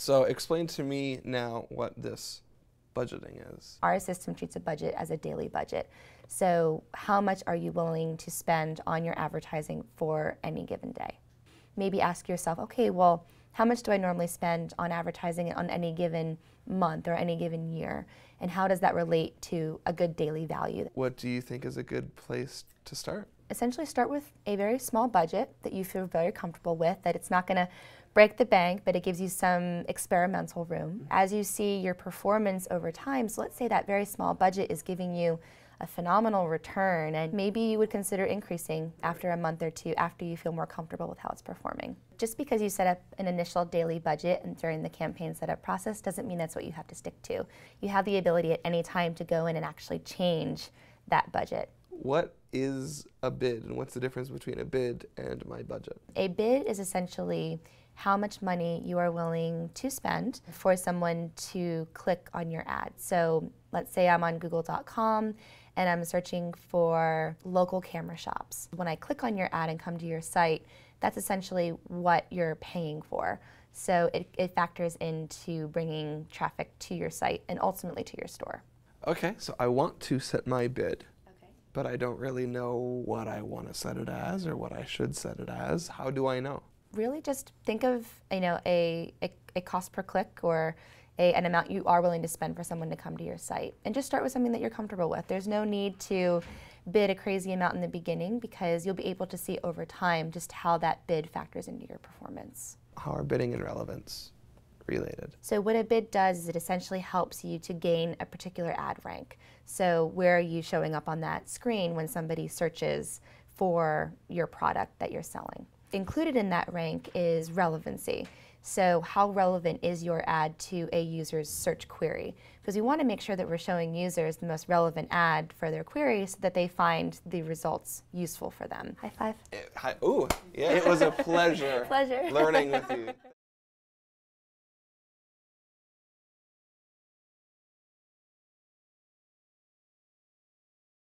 So explain to me now what this budgeting is. Our system treats a budget as a daily budget. So how much are you willing to spend on your advertising for any given day? Maybe ask yourself, okay, well, how much do I normally spend on advertising on any given month or any given year? And how does that relate to a good daily value? What do you think is a good place to start? Essentially start with a very small budget that you feel very comfortable with, that it's not going to break the bank, but it gives you some experimental room. As you see your performance over time, so let's say that very small budget is giving you a phenomenal return, and maybe you would consider increasing after a month or two after you feel more comfortable with how it's performing. Just because you set up an initial daily budget and during the campaign setup process doesn't mean that's what you have to stick to. You have the ability at any time to go in and actually change that budget. What is a bid, and what's the difference between a bid and my budget? A bid is essentially how much money you are willing to spend for someone to click on your ad. So let's say I'm on google.com and I'm searching for local camera shops. When I click on your ad and come to your site, that's essentially what you're paying for. So it factors into bringing traffic to your site and ultimately to your store. Okay, so I want to set my bid, but I don't really know what I want to set it as or what I should set it as. How do I know? Really just think of a cost per click or an amount you are willing to spend for someone to come to your site. And just start with something that you're comfortable with. There's no need to bid a crazy amount in the beginning because you'll be able to see over time just how that bid factors into your performance. How are bidding and relevance related? So what a bid does is it essentially helps you to gain a particular ad rank. So where are you showing up on that screen when somebody searches for your product that you're selling? Included in that rank is relevancy. So how relevant is your ad to a user's search query? Because we want to make sure that we're showing users the most relevant ad for their query so that they find the results useful for them. High five. Ooh, yeah, it was a pleasure, Pleasure. learning with you.